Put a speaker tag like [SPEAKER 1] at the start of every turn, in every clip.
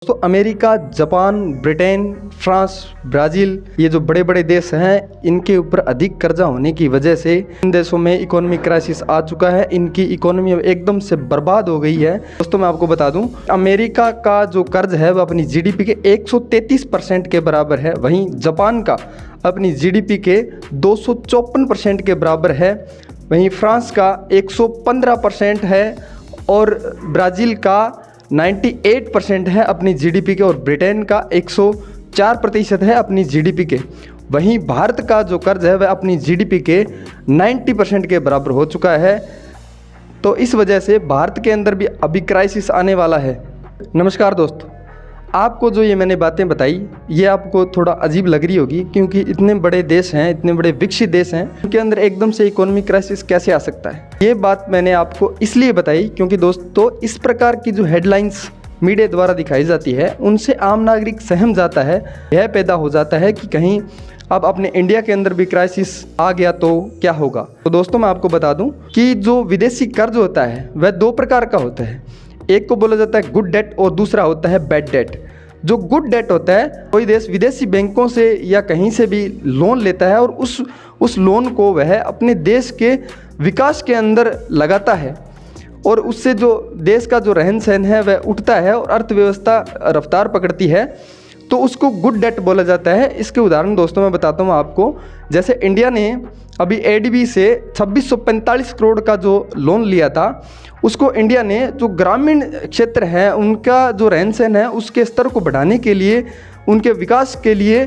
[SPEAKER 1] दोस्तों America, Japan, Britain, France, Brazil, ये जो बड़े बड़े देश हैं इनके ऊपर अधिक कर्जा होने की वजह से इन देशों में इकोनॉमिक क्राइसिस आ चुका है। इनकी इकोनॉमी एकदम से बर्बाद हो गई है। दोस्तों मैं आपको बता दूं, अमेरिका का जो कर्ज है वह अपनी जीडीपी के 133% के बराबर है। वहीं जापान का अपनी जीडीपी के 254% के बराबर है। वहीं फ्रांस का 115% है और ब्राज़ील का 98% है अपनी जीडीपी के और ब्रिटेन का 104% है अपनी जीडीपी के। वहीं भारत का जो कर्ज है वह अपनी जीडीपी के 90% के बराबर हो चुका है। तो इस वजह से भारत के अंदर भी अभी क्राइसिस आने वाला है। नमस्कार दोस्तों, आपको जो ये मैंने बातें बताई ये आपको थोड़ा अजीब लग रही होगी, क्योंकि इतने बड़े देश हैं, इतने बड़े विकसित देश हैं, उनके अंदर एकदम से इकोनॉमिक क्राइसिस कैसे आ सकता है। ये बात मैंने आपको इसलिए बताई क्योंकि दोस्तों इस प्रकार की जो हेडलाइंस मीडिया द्वारा दिखाई जाती है उनसे आम नागरिक सहम जाता है। यह पैदा हो जाता है कि कहीं अब अपने इंडिया के अंदर भी क्राइसिस आ गया तो क्या होगा। तो दोस्तों मैं आपको बता दूं कि जो विदेशी कर्ज होता है वह दो प्रकार का होता है। एक को बोला जाता है गुड डेट और दूसरा होता है बैड डेट। जो गुड डेट होता है, कोई देश विदेशी बैंकों से या कहीं से भी लोन लेता है और उस लोन को वह अपने देश के विकास के अंदर लगाता है और उससे जो देश का जो रहन सहन है वह उठता है और अर्थव्यवस्था रफ्तार पकड़ती है, तो उसको गुड डेट बोला जाता है। इसके उदाहरण दोस्तों मैं बताता हूँ आपको। जैसे इंडिया ने अभी एडीबी से 2645 करोड़ का जो लोन लिया था, उसको इंडिया ने जो ग्रामीण क्षेत्र है उनका जो रहन सहन है उसके स्तर को बढ़ाने के लिए, उनके विकास के लिए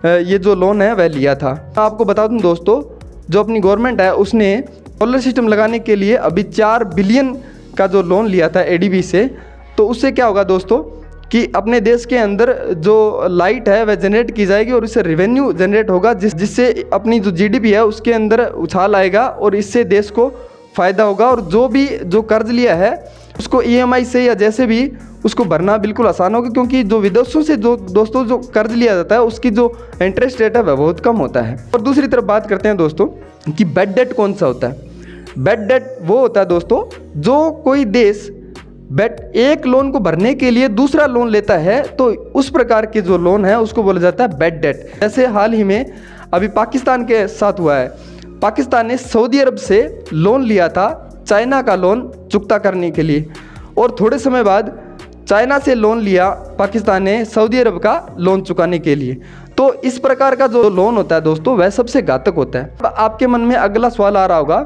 [SPEAKER 1] ये जो लोन है वह लिया था। आपको बता दूं दोस्तों, जो अपनी गवर्नमेंट है उसने सोलर सिस्टम लगाने के लिए अभी 4 बिलियन का जो लोन लिया था एडीबी से। तो उससे क्या होगा दोस्तों कि अपने देश के अंदर जो लाइट है वह जनरेट की जाएगी और इससे रेवेन्यू जनरेट होगा, जिससे अपनी जो जीडीपी है उसके अंदर उछाल आएगा और इससे देश को फ़ायदा होगा। और जो कर्ज लिया है उसको ईएमआई से या जैसे भी उसको भरना बिल्कुल आसान होगा, क्योंकि जो विदेशों से जो दोस्तों जो कर्ज लिया जाता है उसकी जो इंटरेस्ट रेट है वह बहुत कम होता है। और दूसरी तरफ बात करते हैं दोस्तों कि बैड डेट कौन सा होता है। बैड डेट वो होता है दोस्तों जो कोई देश एक लोन को भरने के लिए दूसरा लोन लेता है, तो उस प्रकार के जो लोन है उसको बोला जाता है बैड डेट। जैसे हाल ही में अभी पाकिस्तान के साथ हुआ है। पाकिस्तान ने सऊदी अरब से लोन लिया था चाइना का लोन चुकता करने के लिए, और थोड़े समय बाद चाइना से लोन लिया पाकिस्तान ने सऊदी अरब का लोन चुकाने के लिए। तो इस प्रकार का जो लोन होता है दोस्तों वह सबसे घातक होता है। अब आपके मन में अगला सवाल आ रहा होगा,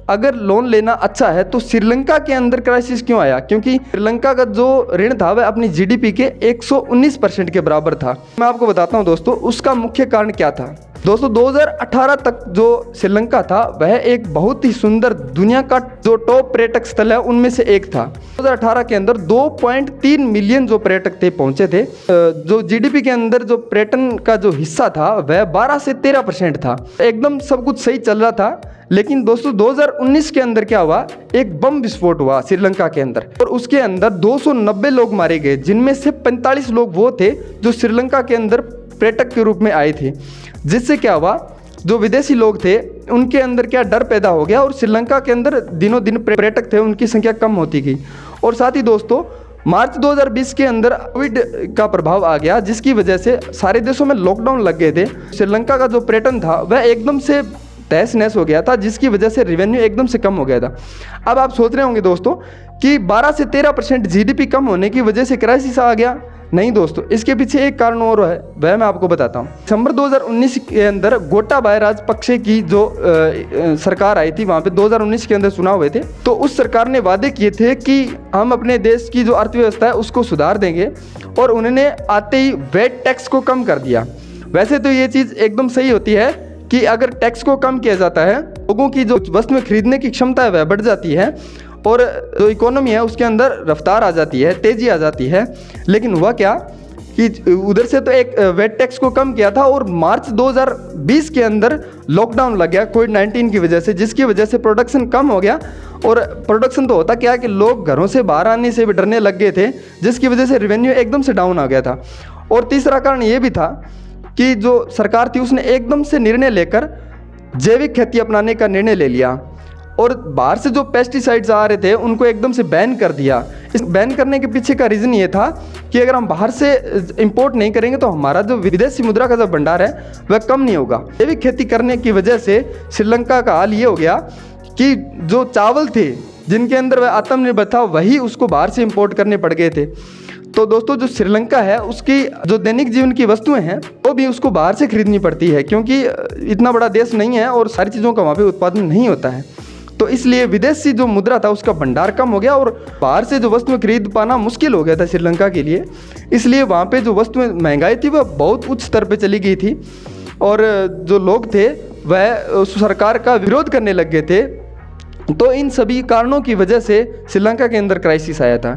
[SPEAKER 1] अगर लोन लेना अच्छा है तो श्रीलंका के अंदर क्राइसिस क्यों आया? क्योंकि श्रीलंका का जो ऋण था वह अपनी जीडीपी के 119% के बराबर था। मैं आपको बताता हूं दोस्तों उसका मुख्य कारण क्या था। दोस्तों 2018 तक जो श्रीलंका था वह एक बहुत ही सुंदर, दुनिया का जो टॉप पर्यटक स्थल है उनमें से एक था। 2018 के अंदर 2.3 मिलियन जो पर्यटक थे पहुंचे थे। जो जीडीपी के अंदर जो पर्यटन का जो हिस्सा था वह 12 से 13% था। एकदम सब कुछ सही चल रहा था। लेकिन दोस्तों 2019 के अंदर क्या हुआ, एक बम विस्फोट हुआ श्रीलंका के अंदर और उसके अंदर 290 लोग मारे गए, जिनमें से 45 लोग वो थे जो श्रीलंका के अंदर पर्यटक के रूप में आए थे। जिससे क्या हुआ, जो विदेशी लोग थे उनके अंदर क्या डर पैदा हो गया और श्रीलंका के अंदर दिनों दिन पर्यटक थे उनकी संख्या कम होती गई। और साथ ही दोस्तों मार्च 2020 के अंदर कोविड का प्रभाव आ गया, जिसकी वजह से सारे देशों में लॉकडाउन लग गए थे। श्रीलंका का जो पर्यटन था वह एकदम से तहस नहस हो गया था, जिसकी वजह से रेवेन्यू एकदम से कम हो गया था। अब आप सोच रहे होंगे दोस्तों कि 12 से 13% जीडीपी कम होने की वजह से क्राइसिस आ गया। नहीं दोस्तों, इसके पीछे एक कारण और है, वह मैं आपको बताता हूँ। दिसंबर 2019 के अंदर गोटाबाया राजपक्षे की जो सरकार आई थी, वहाँ पे 2019 के अंदर चुनाव हुए थे, तो उस सरकार ने वादे किए थे कि हम अपने देश की जो अर्थव्यवस्था है उसको सुधार देंगे, और उन्होंने आते ही वेट टैक्स को कम कर दिया। वैसे तो ये चीज़ एकदम सही होती है कि अगर टैक्स को कम किया जाता है लोगों की जो वस्तु में खरीदने की क्षमता है वह बढ़ जाती है और जो इकोनॉमी है उसके अंदर रफ्तार आ जाती है, तेज़ी आ जाती है। लेकिन हुआ क्या कि उधर से तो एक वेट टैक्स को कम किया था और मार्च 2020 के अंदर लॉकडाउन लग गया कोविड-19 की वजह से, जिसकी वजह से प्रोडक्शन कम हो गया। और प्रोडक्शन तो होता क्या कि लोग घरों से बाहर आने से भी डरने लग गए थे, जिसकी वजह से रेवेन्यू एकदम से डाउन आ गया था। और तीसरा कारण ये भी था कि जो सरकार थी उसने एकदम से निर्णय लेकर जैविक खेती अपनाने का निर्णय ले लिया। और बाहर से जो पेस्टिसाइड्स आ रहे थे उनको एकदम से बैन कर दिया। इस बैन करने के पीछे का रीज़न ये था कि अगर हम बाहर से इंपोर्ट नहीं करेंगे तो हमारा जो विदेशी मुद्रा का जो भंडार है वह कम नहीं होगा। जैविक खेती करने की वजह से श्रीलंका का हाल ये हो गया कि जो चावल थे जिनके अंदर वह आत्मनिर्भर था वही उसको बाहर से इंपोर्ट करने पड़ गए थे। तो दोस्तों जो श्रीलंका है उसकी जो दैनिक जीवन की वस्तुएं हैं वो भी उसको बाहर से खरीदनी पड़ती है, क्योंकि इतना बड़ा देश नहीं है और सारी चीज़ों का वहाँ पे उत्पादन नहीं होता है। तो इसलिए विदेशी जो मुद्रा था उसका भंडार कम हो गया और बाहर से जो वस्तुएं खरीद पाना मुश्किल हो गया था श्रीलंका के लिए। इसलिए वहाँ पे जो वस्तुएं महंगाई थी वह बहुत उच्च स्तर पे चली गई थी और जो लोग थे वह उस सरकार का विरोध करने लग गए थे। तो इन सभी कारणों की वजह से श्रीलंका के अंदर क्राइसिस आया था।